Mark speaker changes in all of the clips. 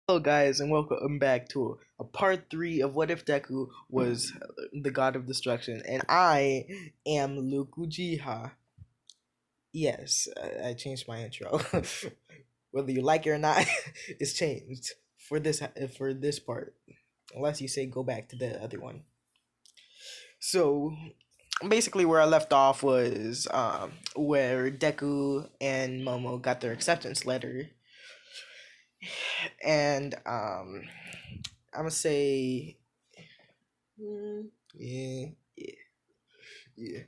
Speaker 1: Hello, guys, and welcome back to a part three of What If Deku was the God of Destruction, and I am Luke Uchiha. Yes, I changed my intro. Whether you like it or not, it's changed for this part. Unless you say go back to the other one. So basically, where I left off was where Deku and Momo got their acceptance letter, and I'm gonna say. Yeah, yeah, yeah.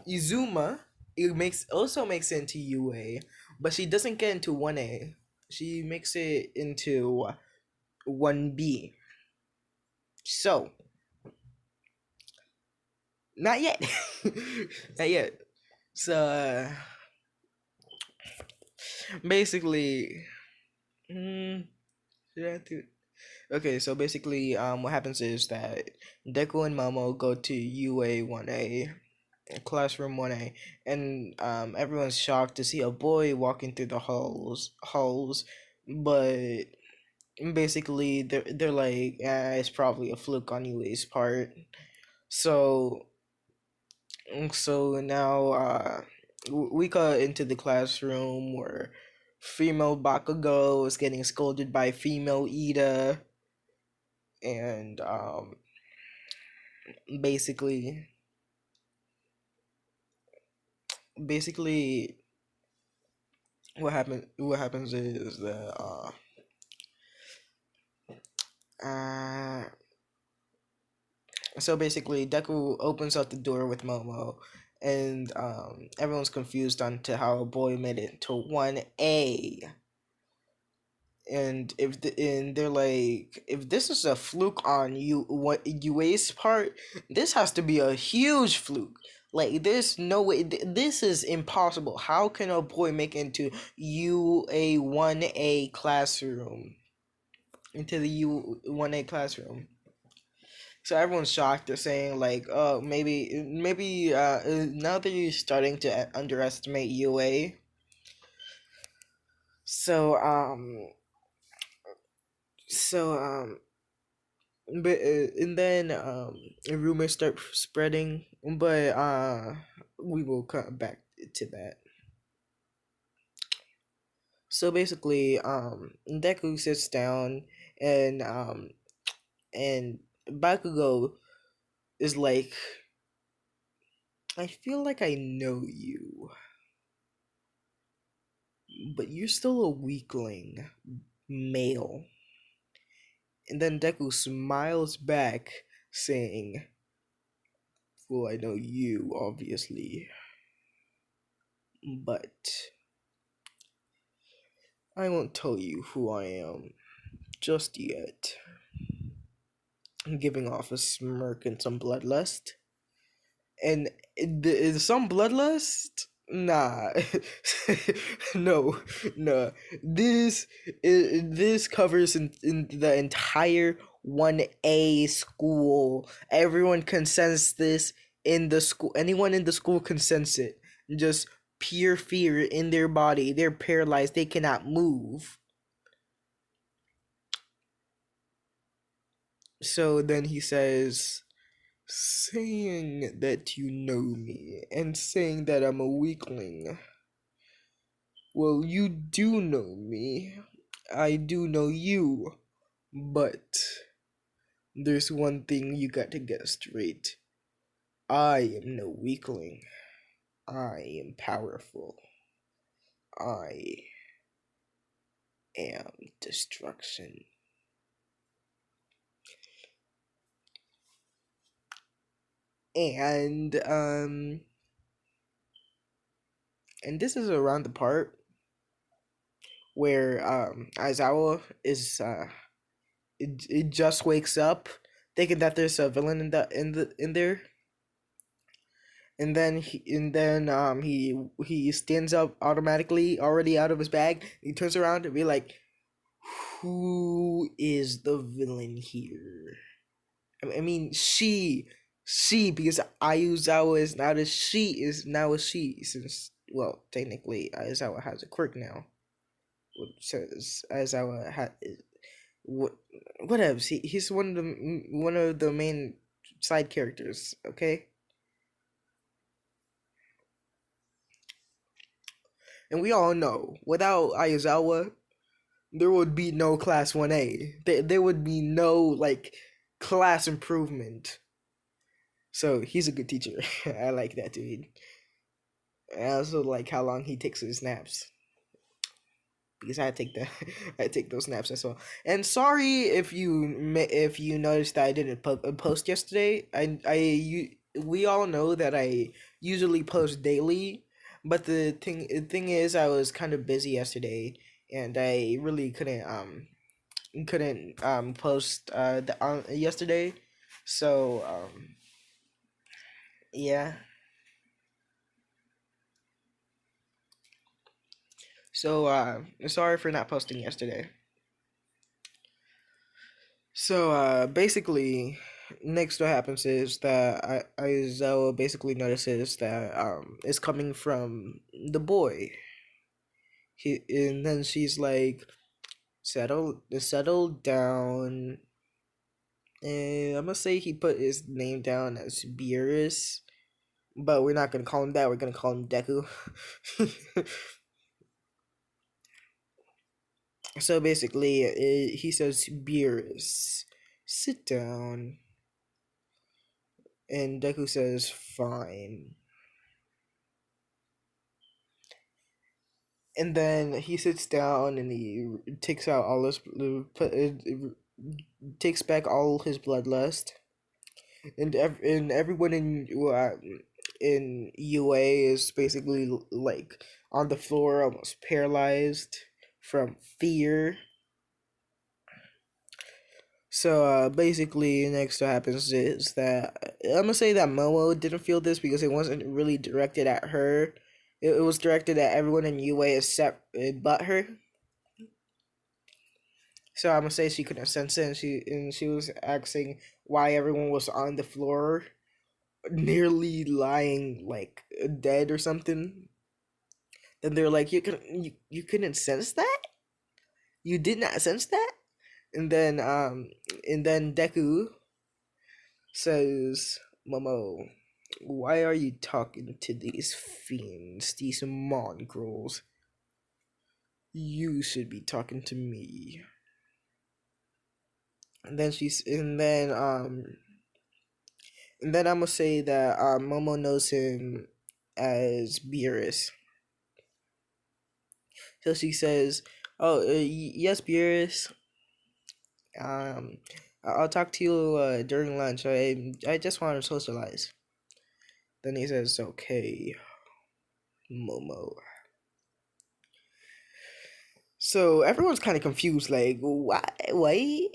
Speaker 1: Izuma, it makes also makes it into UA, but she doesn't get into 1A. She makes it into 1B. So, not yet. Not yet. So, basically, mm, should I have to- okay, so basically, what happens is that Deku and Momo go to UA 1A, classroom 1A, and everyone's shocked to see a boy walking through the halls, but basically they're like, it's probably a fluke on UA's part. So so now we got into the classroom where female Bakugo is getting scolded by female Ida, and basically basically what happens is that uh so basically Deku opens up the door with Momo, and everyone's confused on to how a boy made it to 1A. And they're like, if this is a fluke on UA's part, this has to be a huge fluke. Like, there's no way, this is impossible. How can a boy make it into UA 1A classroom, into the U 1A classroom? So everyone's shocked. They're saying like, "Oh, maybe now that you're starting to underestimate UA." So so but and then rumors start spreading, but we will come back to that. So basically, Deku sits down, and and Bakugo is like, I feel like I know you, but you're still a weakling, male. And then Deku smiles back, saying, well, I know you, obviously, but I won't tell you who I am just yet. Giving off a smirk and some bloodlust. And some bloodlust? Nah. No, no. This covers in the entire 1A school. Everyone consents this in the school. Anyone in the school consents it. Just pure fear in their body. They're paralyzed. They cannot move. So then he says, saying that you know me and saying that I'm a weakling. Well, you do know me. I do know you. But there's one thing you got to get straight. I am no weakling. I am powerful. I am destruction. And and this is around the part where Aizawa is it just wakes up thinking that there's a villain in there, and then he stands up automatically, already out of his bag. He turns around and be like, who is the villain here? I mean, she, because Ayuzawa is not a she, is now a she, since, well, technically Aizawa has a quirk now. says Aizawa what whatevs. He's one of the main side characters. Okay, and we all know without Aizawa, there would be no class 1A. There would be no like class improvement. So he's a good teacher. I like that dude. I also like how long he takes his naps because I take the I take those naps as well. And sorry if you noticed that I didn't post yesterday. We all know that I usually post daily, but the thing is I was kind of busy yesterday and I really couldn't post yesterday. So yeah. So sorry for not posting yesterday. So basically, next what happens is that Aizawa basically notices that it's coming from the boy. And then she's like, settle down. And I'm gonna say he put his name down as Beerus, but we're not gonna call him that. We're gonna call him Deku. So basically, he says, Beerus, sit down. And Deku says, fine. And then he sits down and he takes out all his takes back all his bloodlust, and everyone in UA is basically like on the floor, almost paralyzed from fear. So basically, next what happens is that I'm gonna say that Momo didn't feel this because it wasn't really directed at her. It was directed at everyone in UA except but her. So I'm gonna say she couldn't sense it, and she was asking why everyone was on the floor, nearly lying like dead or something. Then they're like, you couldn't sense that? You did not sense that?" And then Deku says, Momo, why are you talking to these fiends, these mongrels? You should be talking to me. And then I'm gonna say that Momo knows him as Beerus. So she says, "Oh, yes, Beerus. Um, I'll talk to you during lunch. I just want to socialize." Then he says, "Okay, Momo." So everyone's kind of confused, like, why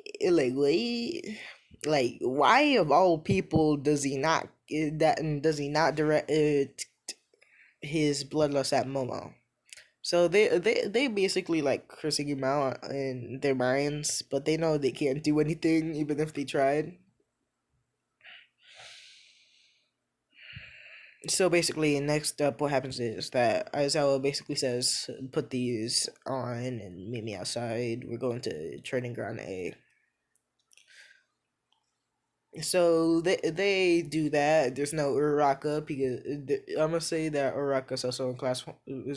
Speaker 1: of all people does he not direct his bloodlust at Momo? So they basically like cursing him out in their minds, but they know they can't do anything even if they tried. So basically, next up, what happens is that Aizawa basically says, "Put these on and meet me outside. We're going to training ground A." So they do that. There's no Uraraka because I'm gonna say that Uraraka's also in class. I'm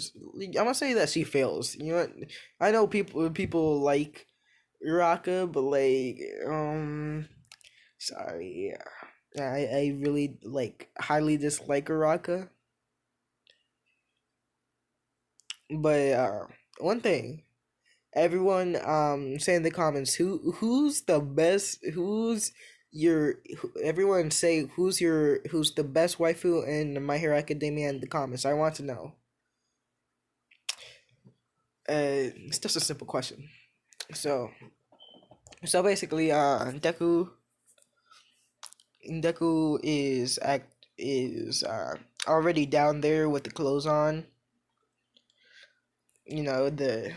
Speaker 1: gonna say that she fails. You know what? I know people like Uraraka, but like sorry, I really like highly dislike Uraraka. But one thing, everyone say in the comments who's the best, everyone say who's the best waifu in My Hero Academia in the comments. I want to know. It's just a simple question. So basically Deku is already down there with the clothes on, the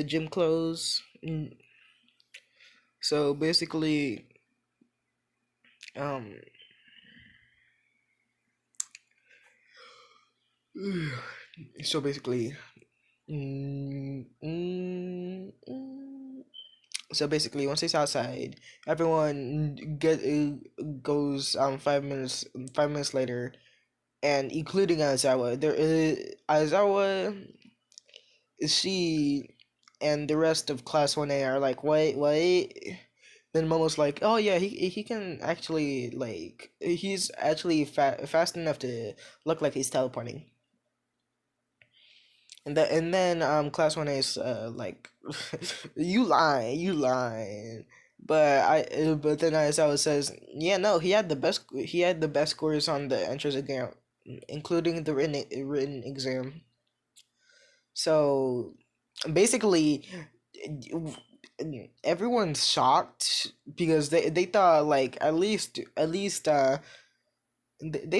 Speaker 1: gym clothes. So basically um so basically So basically, once he's outside, everyone goes 5 minutes later, and including Aizawa. Aizawa, she and the rest of Class 1A are like, wait. Then Momo's like, oh yeah, he can actually like he's actually fast enough to look like he's teleporting. And then Class 1A is like, you lying. But then Aizawa says, yeah, no, he had the best scores on the entrance exam, including the written exam. So basically, everyone's shocked because they thought like at least they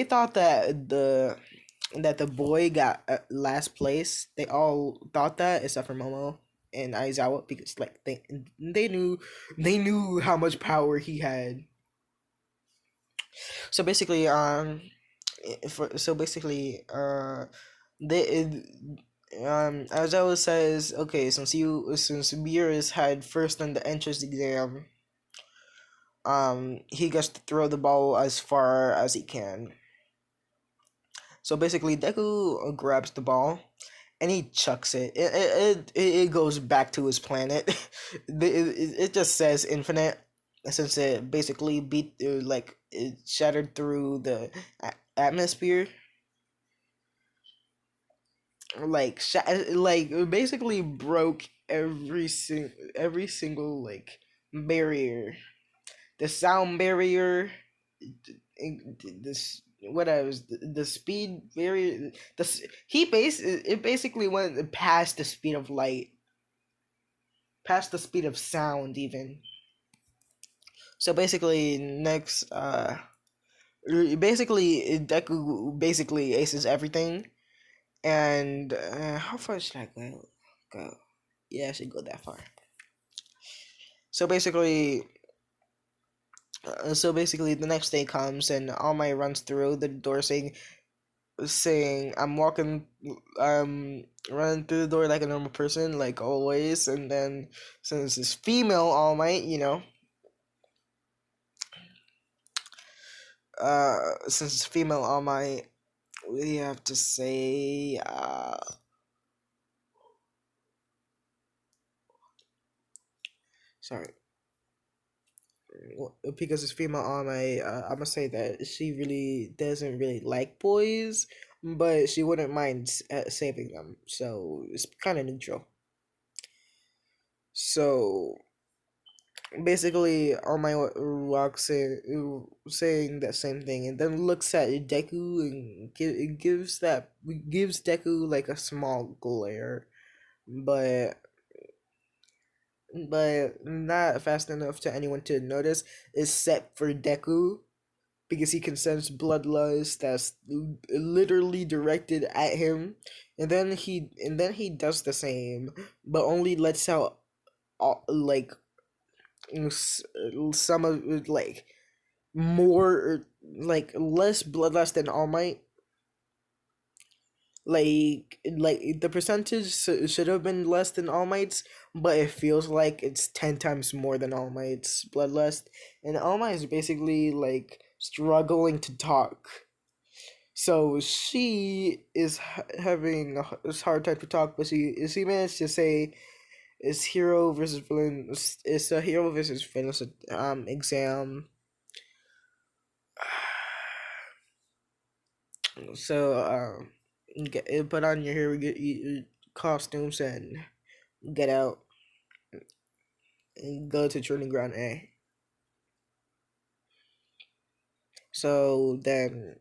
Speaker 1: thought that the boy got last place. They all thought that except for Momo and Aizawa because like they knew how much power he had. So basically, so basically, they Aizawa says, okay, since Beerus had first on the entrance exam, he gets to throw the ball as far as he can. So basically, Deku grabs the ball and he chucks it. It goes back to his planet. It just says infinite since it basically beat like it shattered through the atmosphere. Like like basically broke every single like barrier, the sound barrier, this what else, the speed barrier, it basically went past the speed of light, past the speed of sound even. So basically next basically Deku basically aces everything. And how far should I go? Yeah, I should go that far. So basically, the next day comes and All Might runs through the door saying I'm walking, running through the door like a normal person, like always. And then since it's female All Might, since it's female All Might, we have to say sorry. Because it's female anime, I'm gonna say that she really doesn't really like boys, but she wouldn't mind saving them. So it's kind of neutral. So basically, All My walks in saying that same thing, and then looks at Deku and gives Deku like a small glare, but not fast enough to anyone to notice, except for Deku because he can sense bloodlust that's literally directed at him, and then he does the same, but only lets out like some of like more like less bloodlust than All Might. Like the percentage should have been less than All Might's, but it feels like it's 10 times more than All Might's bloodlust, and All Might is basically like struggling to talk. So she is having a hard time to talk, but she managed to say it's hero versus villain. It's a hero versus villain exam. So put on your hero costumes and get out and go to training ground A. So then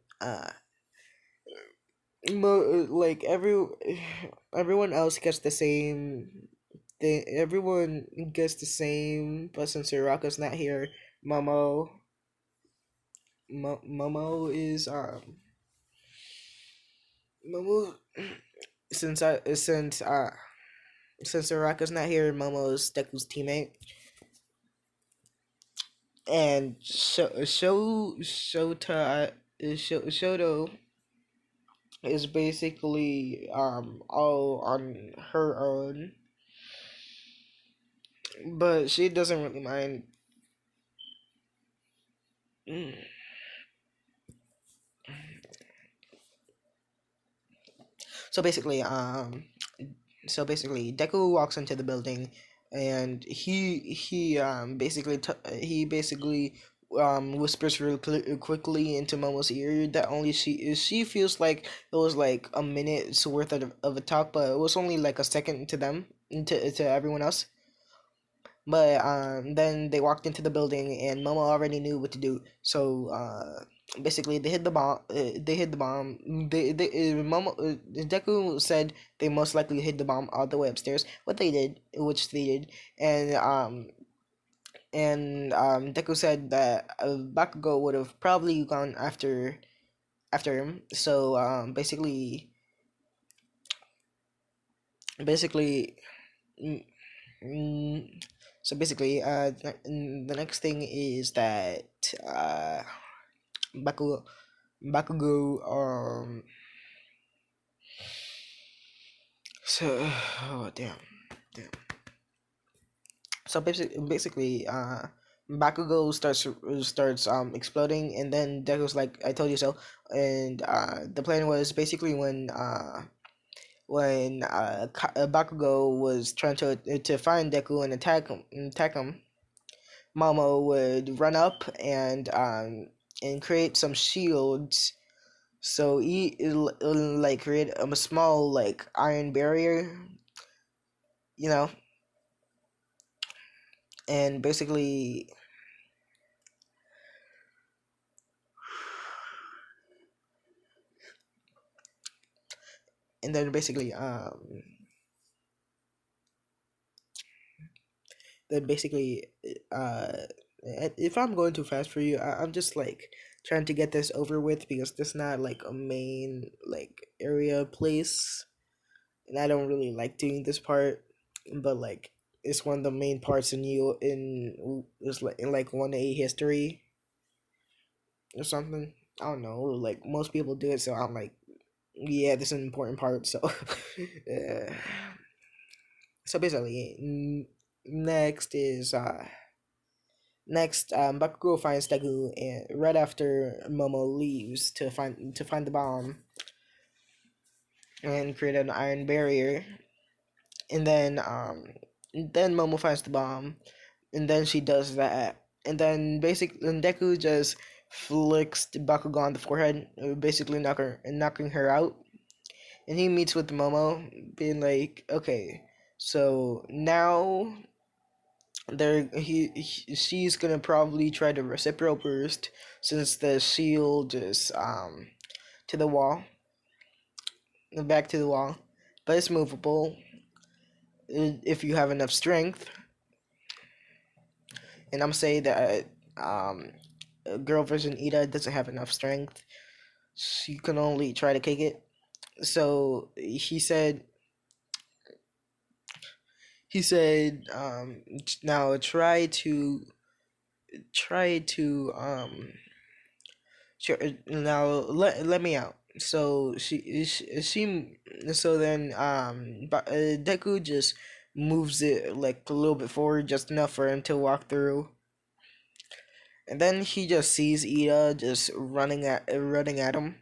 Speaker 1: like everyone else gets the same. Everyone gets the same, but since Uraka's not here, Momo Momo is Momo since I since Uraka's not here, Momo's Deku's teammate, and Shoto is basically all on her own, but she doesn't really mind. Mm. So basically, Deku walks into the building, and he basically whispers really quickly into Momo's ear that only she feels like it was like a minute's worth of a talk, but it was only like a second to them, to everyone else. But then they walked into the building, and Momo already knew what to do. So basically, they hid the bomb. They hid the bomb. Deku said they most likely hid the bomb all the way upstairs. Which they did, and Deku said that Bakugo would have probably gone after him. So basically. mm, Mm, so basically, the next thing is that Bakugo, Bakugo, so oh damn. So basically, Bakugo starts exploding, and then Deku's like, "I told you so." And the plan was basically when Bakugo was trying to find Deku and attack him. Momo would run up and create some shields. So it'll like create a small like iron barrier, you know, and basically and then basically then basically uh if I'm going too fast for you, I'm just like trying to get this over with because this not like a main like area place, and I don't really like doing this part, but like it's one of the main parts in it's like in like 1A history or something. I don't know. Like most people do it, so I'm like, yeah, this is an important part. So, uh, so basically, next Bakugo finds Deku, and right after Momo leaves to find the bomb and create an iron barrier, and then Momo finds the bomb, and then she does that, and then Deku just flicks the Bakugo on the forehead, basically knocking her out, and he meets with Momo, being like, okay, so now she's gonna probably try to reciprocal burst since the shield is to the wall, back to the wall, but it's movable if you have enough strength, and I'm saying that um girl version Ida doesn't have enough strength. She can only try to kick it. So he said now try to sure now let me out. So she so then Deku just moves it like a little bit forward, just enough for him to walk through, and then he just sees Ida just running at him.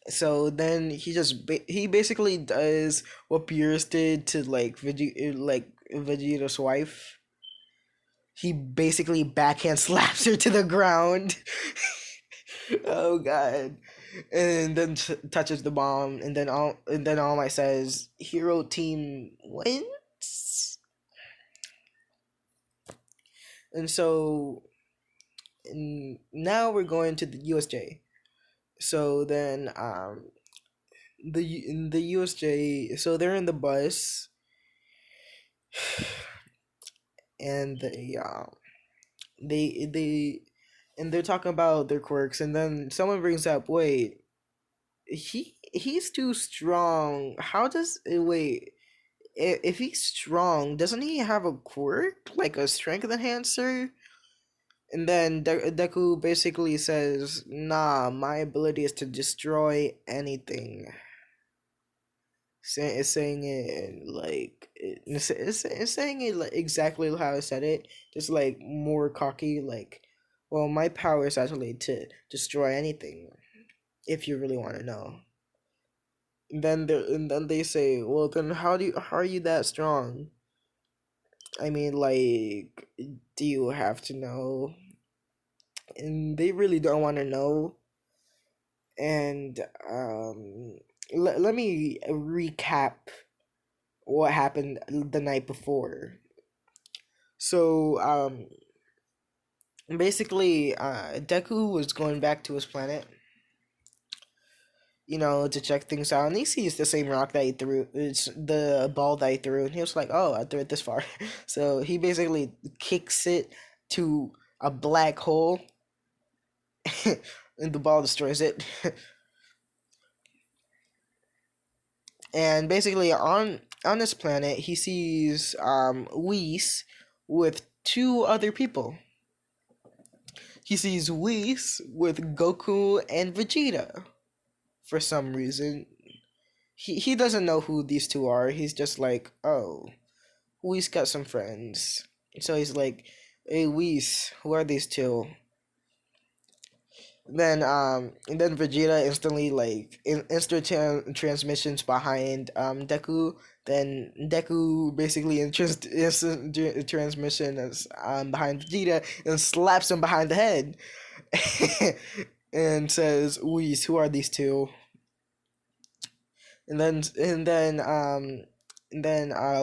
Speaker 1: So then he basically does what Beerus did to like Vegeta's wife. He basically backhand slaps her to the ground. Oh god. And then touches the bomb, and then All Might says hero team wins. And so now we're going to the USJ. So then in the USJ, so they're in the bus, and they and they're talking about their quirks, and then someone brings up, wait, he's too strong. How does wait, if he's strong, doesn't he have a quirk like a strength enhancer? And then Deku basically says, "Nah, my ability is to destroy anything." It's saying it like it's saying it like exactly how I said it, just like more cocky. Like, well, my power is actually to destroy anything. If you really want to know, and then they say, well, then how are you that strong? I mean, like, do you have to know? And they really don't want to know. And let me recap what happened the night before. So basically, Deku was going back to his planet, to check things out, and he sees the same rock that he threw. It's the ball that he threw, and he was like, "Oh, I threw it this far." So he basically kicks it to a black hole, and the ball destroys it. And basically, on this planet, he sees Whis with two other people. He sees Whis with Goku and Vegeta for some reason. He doesn't know who these two are. He's just like, oh, Whis got some friends. So he's like, hey Whis, who are these two? Then and then Vegeta instantly like instant transmissions behind Deku. Then Deku basically instant transmission is behind Vegeta and slaps him behind the head and says, "Whis, who are these two?" And then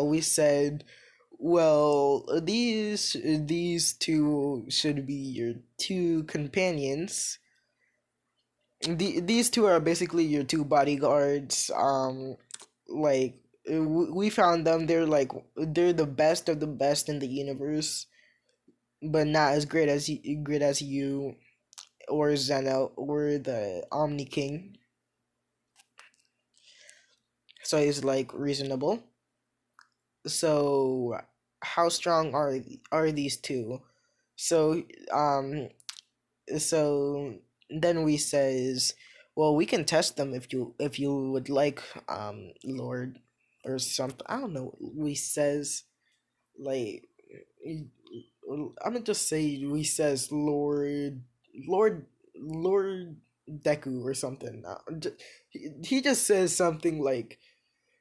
Speaker 1: we said, well, these two should be your two companions. These two are basically your two bodyguards. Like we found them. They're the best of the best in the universe, but not as great as you or Zeno or the Omni King. So he's like reasonable. So how strong are these two? So um so then we says, well, we can test them if you would like, Lord, or something. I don't know. We says like I'm gonna just say we says Lord Lord Deku or something. He just says something like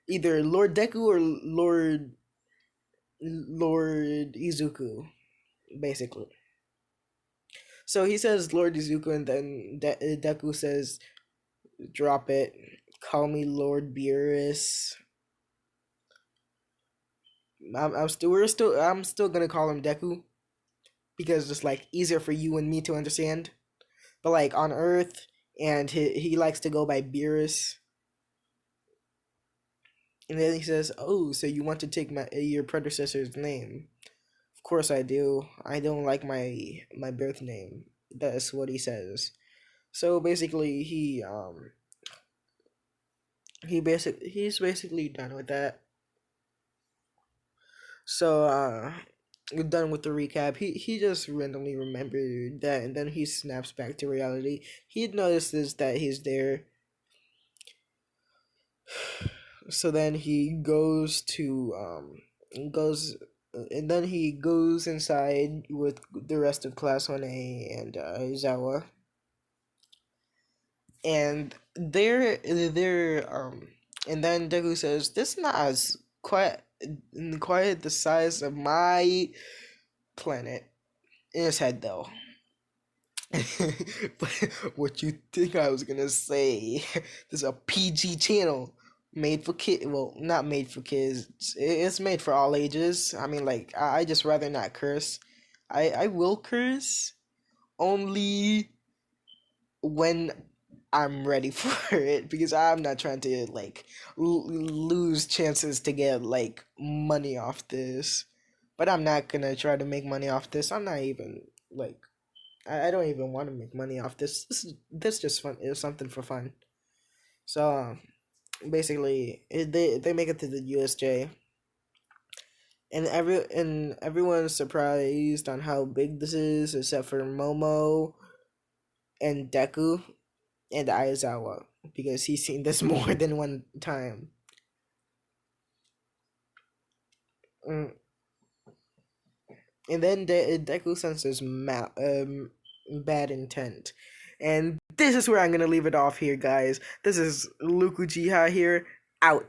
Speaker 1: either Lord Deku or Lord Izuku, basically. So he says Lord Izuku, and then Deku says, "Drop it. Call me Lord Beerus." I'm still gonna call him Deku because it's like easier for you and me to understand. But like on Earth, and he likes to go by Beerus. And then he says, "Oh, so you want to take your predecessor's name?" Of course I do. I don't like my birth name. That's what he says. So basically, he's basically done with that. So we're done with the recap. He just randomly remembered that, and then he snaps back to reality. He notices that he's there. So then he goes and then he goes inside with the rest of class 1A and Izawa, and and then Deku says, "This is not as quite the size of my planet." In his head, though. But what you think I was gonna say? This is a PG channel made for kids. Well, not made for kids. It's made for all ages. I mean, like I just rather not curse. I will curse only when I'm ready for it, because I'm not trying to like lose chances to get like money off this. But I'm not gonna try to make money off this. I'm not even like I don't even want to make money off this. This just fun. It's something for fun. So basically, they make it to the USJ, and everyone's surprised on how big this is, except for Momo and Deku and Aizawa, because he's seen this more than one time. Mm. And then Deku senses bad intent. And this is where I'm gonna leave it off here, guys. This is Luku Jiha here, out.